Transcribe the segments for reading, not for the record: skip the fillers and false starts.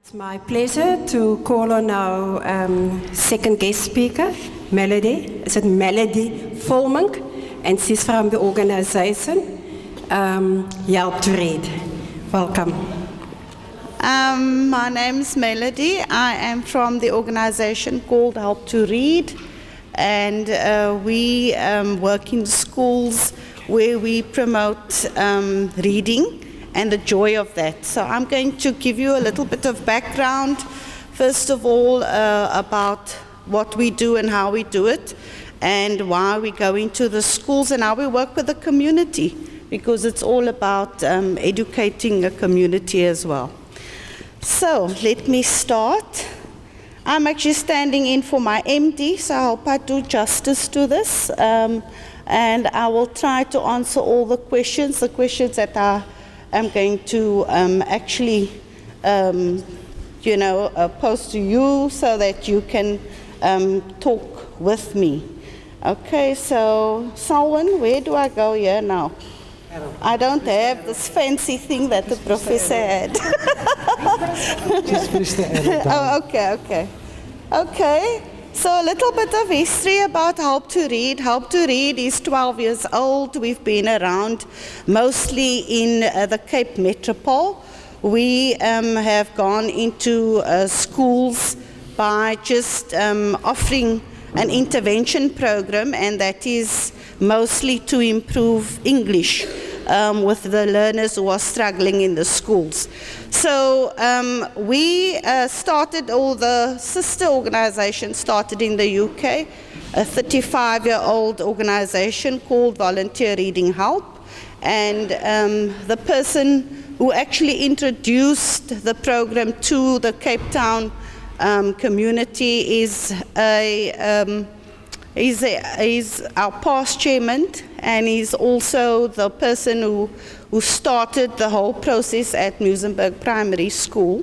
It's my pleasure to call on our second guest speaker, Melody. Is it Melody Volmink? And she's from the organization Help to Read. Welcome. My name's Melody. I am from the organization called Help to Read, and we work in schools where we promote reading and the joy of that. So I'm going to give you a little bit of background, first of all, about what we do and how we do it, and why we go into the schools and how we work with the community, because it's all about educating a community as well. So let me start. I'm actually standing in for my MD, so I hope I do justice to this. And I will try to answer all the questions that I'm going to actually, pose to you so that you can talk with me. Okay, so Selwyn, where do I go here now? I don't have this fancy thing that the professor had. Just push the arrow down. Oh, okay. So a little bit of history about Help to Read. Help to Read is 12 years old. We've been around mostly in the Cape Metropole. We have gone into schools by just offering an intervention program, and that is mostly to improve English with the learners who are struggling in the schools. So we started, all the sister organizations started in the UK, a 35-year-old organization called Volunteer Reading Help. And the person who actually introduced the program to the Cape Town community is our past chairman, and he's also the person who started the whole process at Muizenberg Primary School,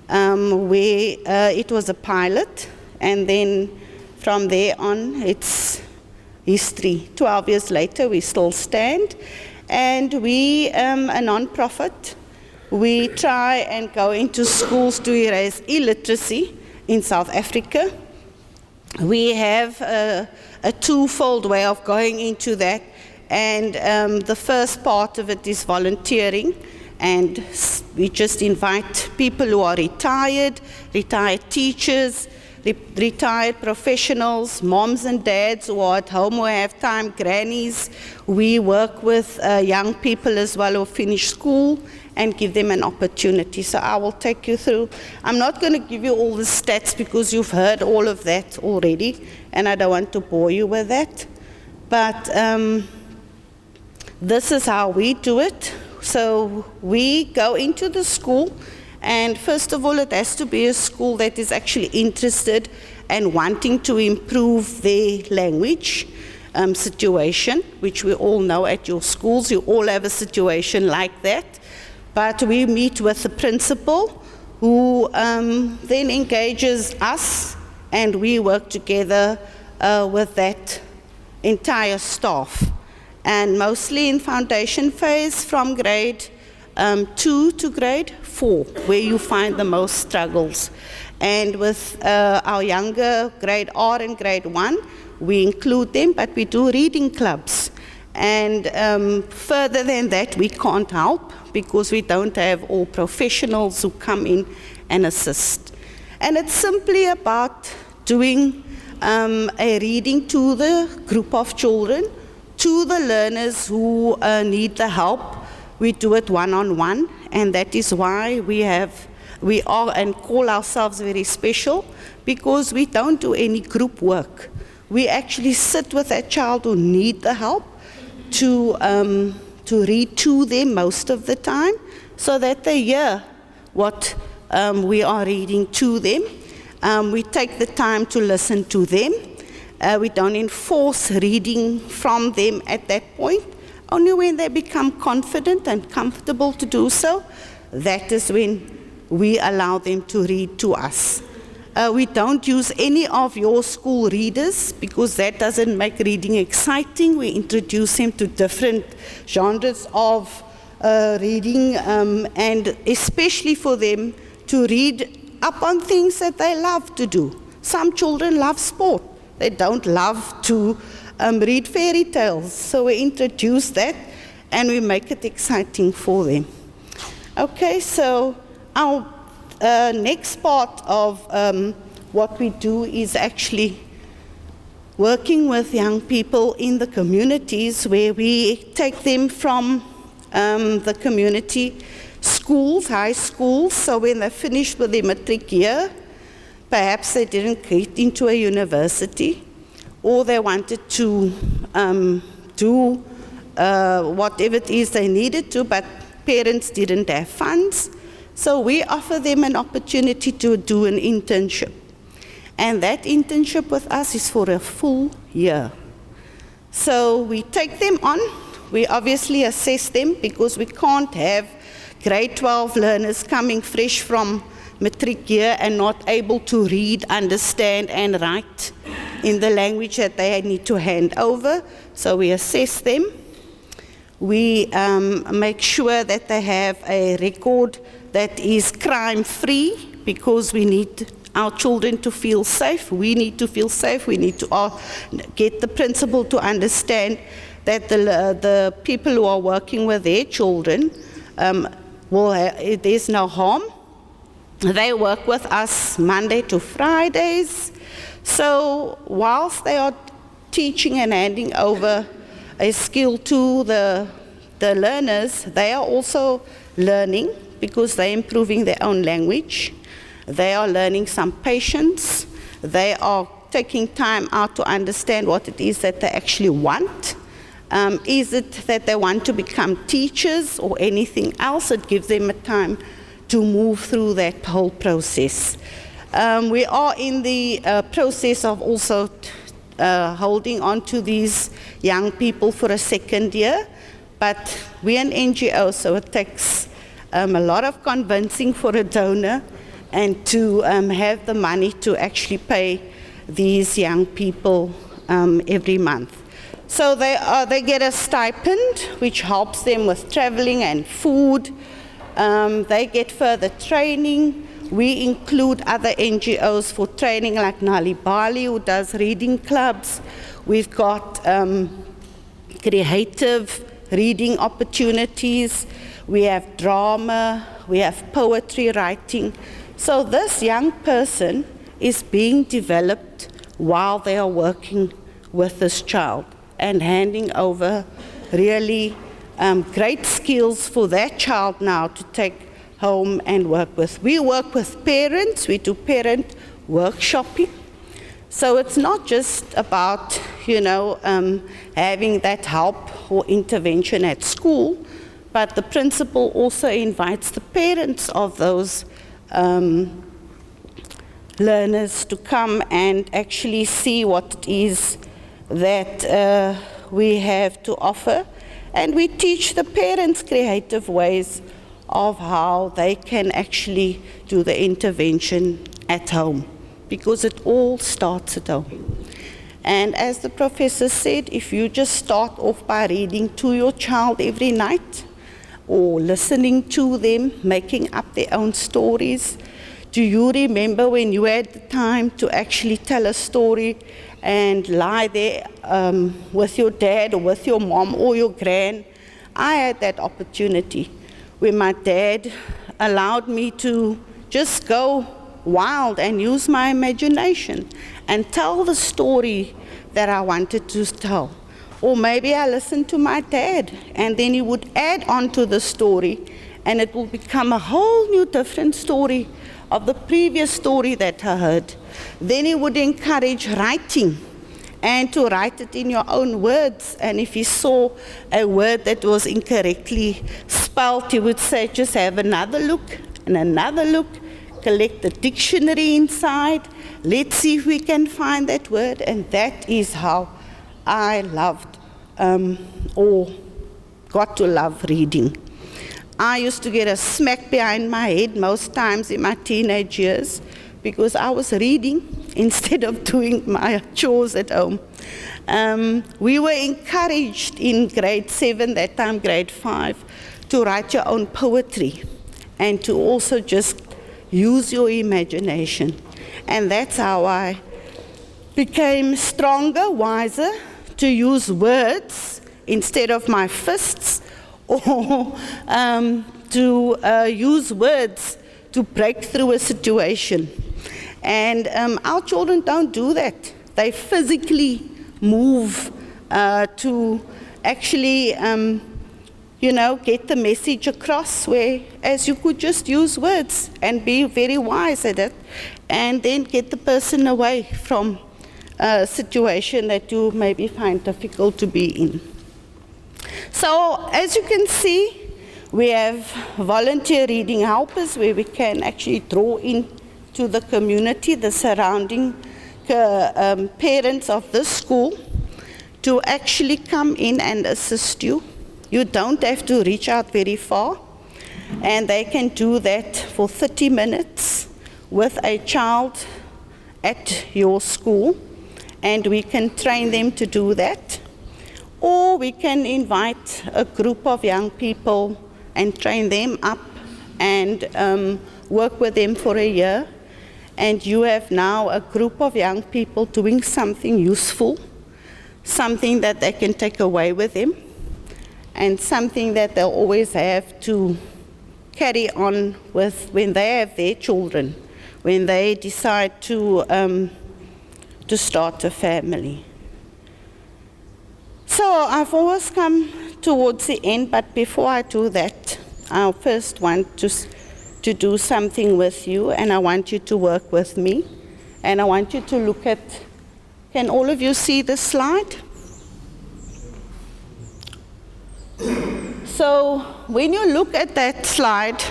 where it was a pilot, and then from there on it's history. 12 years later we still stand, and we a non-profit. We try and go into schools to erase illiteracy in South Africa. We have a twofold way of going into that, and the first part of it is volunteering, and we just invite people who are retired teachers, retired professionals, moms and dads who are at home who have time, grannies. We work with young people as well who finish school and give them an opportunity. So I will take you through. I'm not going to give you all the stats because you've heard all of that already, and I don't want to bore you with that. But this is how we do it. So we go into the school, and first of all, it has to be a school that is actually interested and wanting to improve their language situation, which we all know at your schools. You all have a situation like that. But we meet with the principal, who then engages us, and we work together with that entire staff. And mostly in foundation phase from grade 2 to grade 4, where you find the most struggles. And with our younger grade R and grade 1, we include them, but we do reading clubs. And further than that, we can't help, because we don't have all professionals who come in and assist. And it's simply about doing a reading to the group of children, to the learners who need the help. We do it one-on-one, and that is why we are and call ourselves very special, because we don't do any group work. We actually sit with that child who need the help to read to them most of the time, so that they hear what we are reading to them. We take the time to listen to them. We don't enforce reading from them at that point. Only when they become confident and comfortable to do so, that is when we allow them to read to us. We don't use any of your school readers, because that doesn't make reading exciting. We introduce them to different genres of reading, and especially for them to read up on things that they love to do. Some children love sport. They don't love to read fairy tales. So we introduce that and we make it exciting for them. Okay, so our next part of what we do is actually working with young people in the communities, where we take them from the community schools, high schools, so when they finished with their matric year, perhaps they didn't get into a university, or they wanted to do whatever it is they needed to, but parents didn't have funds. So we offer them an opportunity to do an internship. And that internship with us is for a full year. So we take them on. We obviously assess them, because we can't have grade 12 learners coming fresh from matric year and not able to read, understand, and write in the language that they need to hand over. So we assess them. We make sure that they have a record that is crime-free, because we need our children to feel safe. We need to feel safe. We need to get the principal to understand that the people who are working with their children, there's no harm. They work with us Monday to Fridays. So whilst they are teaching and handing over a skill to the learners, they are also learning, because they're improving their own language. They are learning some patience. They are taking time out to understand what it is that they actually want. Is it that they want to become teachers or anything else? It gives them a time to move through that whole process. We are in the process of also holding on to these young people for a second year, but we're an NGO, so it takes a lot of convincing for a donor and to have the money to actually pay these young people every month. So they get a stipend, which helps them with traveling and food. They get further training. We include other NGOs for training, like Nali Bali, who does reading clubs. We've got creative reading opportunities. We have drama. We have poetry writing. So this young person is being developed while they are working with this child and handing over really great skills for that child now to take home and work with. We work with parents. We do parent workshopping. So it's not just about, having that help or intervention at school, but the principal also invites the parents of those learners to come and actually see what it is that we have to offer. And we teach the parents creative ways of how they can actually do the intervention at home, because it all starts at home. And as the professor said, if you just start off by reading to your child every night, or listening to them, making up their own stories. Do you remember when you had the time to actually tell a story and lie there with your dad or with your mom or your gran? I had that opportunity where my dad allowed me to just go wild and use my imagination and tell the story that I wanted to tell. Or maybe I listened to my dad, and then he would add on to the story, and it will become a whole new different story of the previous story that I heard. Then he would encourage writing, and to write it in your own words. And if he saw a word that was incorrectly spelled, he would say, just have another look and another look, collect the dictionary inside, let's see if we can find that word. And that is how I loved or got to love reading. I used to get a smack behind my head most times in my teenage years because I was reading instead of doing my chores at home. We were encouraged in grade 7, that time grade 5, to write your own poetry and to also just use your imagination. And that's how I became stronger, wiser, to use words instead of my fists, or to use words to break through a situation. And our children don't do that. They physically move to actually, get the message across, whereas you could just use words and be very wise at it, and then get the person away from a situation that you maybe find difficult to be in. So, as you can see, we have volunteer reading helpers where we can actually draw into the community, the surrounding parents of this school, to actually come in and assist you. You don't have to reach out very far, and they can do that for 30 minutes with a child at your school, and we can train them to do that. Or we can invite a group of young people and train them up and work with them for a year. And you have now a group of young people doing something useful, something that they can take away with them, and something that they'll always have to carry on with when they have their children, when they decide to start a family. So I've always come towards the end, but before I do that, I first want to do something with you, and I want you to work with me, and I want you to look at, can all of you see the slide? So when you look at that slide,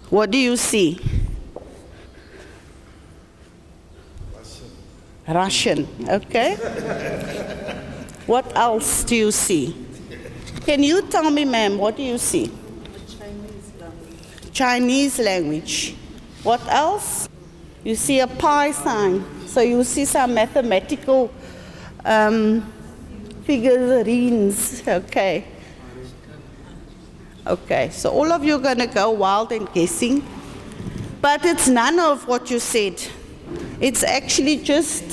what do you see? Russian, okay. What else do you see? Can you tell me, ma'am, what do you see? Chinese language. What else? You see a pi sign. So you see some mathematical figurines, okay. Okay, so all of you are going to go wild and guessing, but it's none of what you said. It's actually just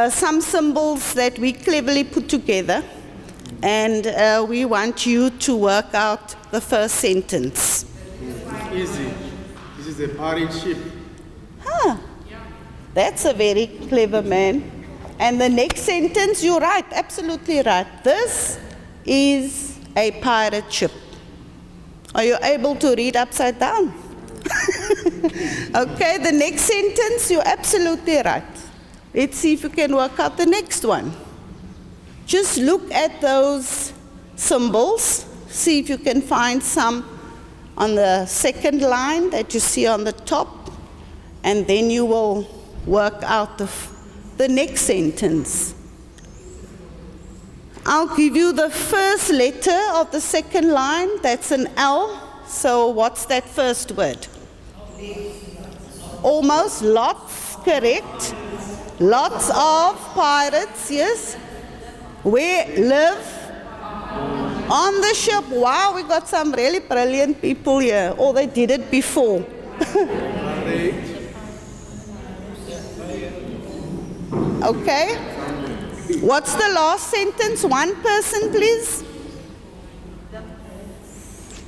some symbols that we cleverly put together, and we want you to work out the first sentence. Easy. This is a party ship. Huh. That's a very clever man. And the next sentence, you're right, absolutely right. This is a pirate ship. Are you able to read upside down? Okay, the next sentence, you're absolutely right. Let's see if you can work out the next one. Just look at those symbols, see if you can find some on the second line that you see on the top, and then you will work out the next sentence. I'll give you the first letter of the second line, that's an L. So what's that first word? Almost, lots, correct. Lots of pirates, yes. Where live? On the ship. Wow, we got some really brilliant people here. Or they did it before. Okay. What's the last sentence? One person, please.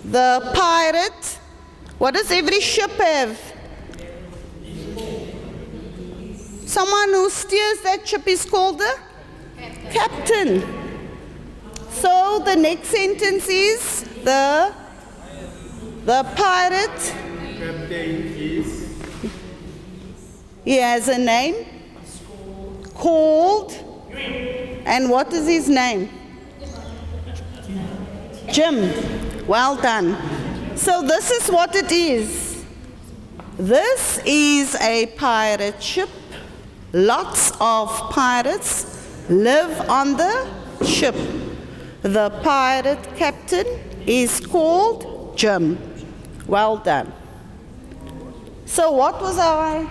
The pirate. What does every ship have? Someone who steers that ship is called the captain. So the next sentence is the pirate. Captain is. He has a name. Called. And what is his name? Jim. Well done. So this is what it is. This is a pirate ship. Lots of pirates live on the ship. The pirate captain is called Jim. Well done. So what was I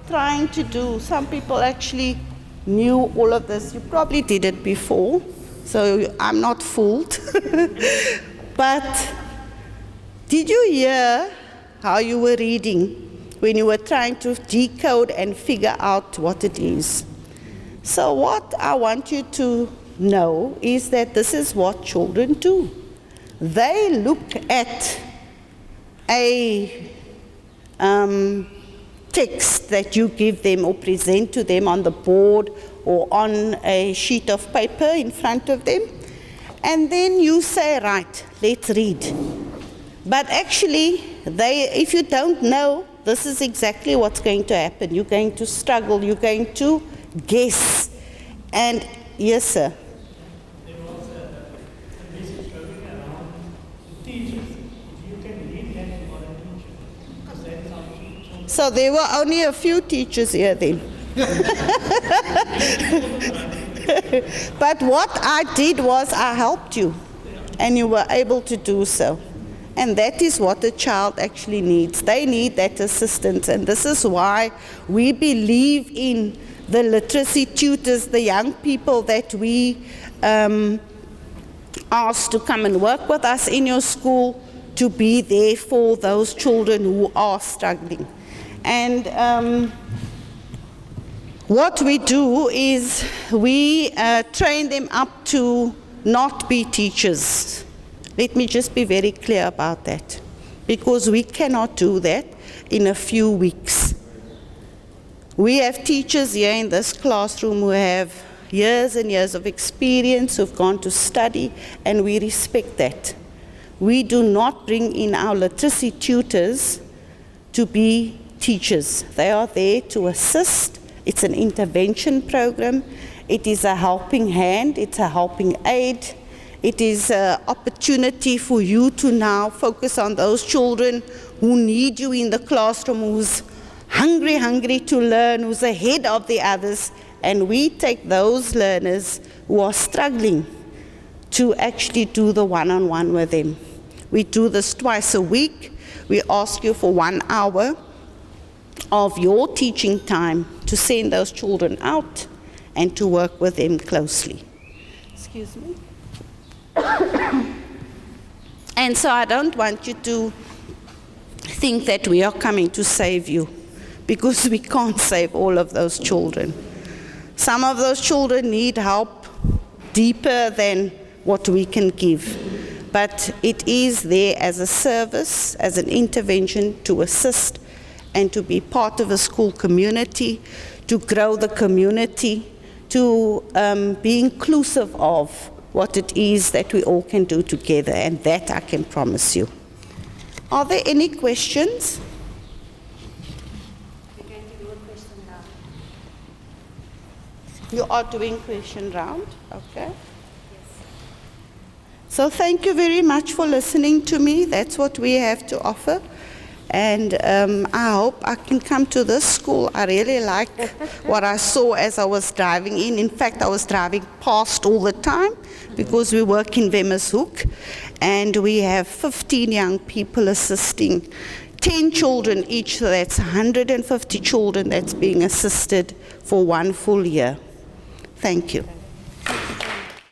trying to do? Some people actually knew all of this. You probably did it before, so I'm not fooled. But did you hear how you were reading when you were trying to decode and figure out what it is. So what I want you to know is that this is what children do. They look at a text that you give them or present to them on the board or on a sheet of paper in front of them, and then you say, right, let's read. But actually, if you don't know, this is exactly what's going to happen. You're going to struggle, you're going to guess. And yes, sir. There was a message going around teachers. If you can read that, you are a teacher. Because that's how children. So there were only a few teachers here then. But what I did was I helped you, and you were able to do so. And that is what a child actually needs. They need that assistance, and this is why we believe in the literacy tutors, the young people that we ask to come and work with us in your school, to be there for those children who are struggling. And what we do is we train them up to not be teachers. Let me just be very clear about that, because we cannot do that in a few weeks. We have teachers here in this classroom who have years and years of experience, who've gone to study, and we respect that. We do not bring in our literacy tutors to be teachers. They are there to assist. It's an intervention program. It is a helping hand. It's a helping aid. It is an opportunity for you to now focus on those children who need you in the classroom, who's hungry to learn, who's ahead of the others. And we take those learners who are struggling to actually do the one-on-one with them. We do this twice a week. We ask you for 1 hour of your teaching time to send those children out and to work with them closely. Excuse me. And so I don't want you to think that we are coming to save you, because we can't save all of those children. Some of those children need help deeper than what we can give. But it is there as a service, as an intervention to assist and to be part of a school community, to grow the community, to be inclusive of what it is that we all can do together, and that I can promise you. Are there any questions? We're going to do a question round. You are doing question round, okay? So thank you very much for listening to me. That's what we have to offer. And I hope I can come to this school. I really like what I saw as I was driving in. In fact, I was driving past all the time because we work in Wemmershoek, and we have 15 young people assisting, 10 children each, so that's 150 children that's being assisted for 1 full year. Thank you.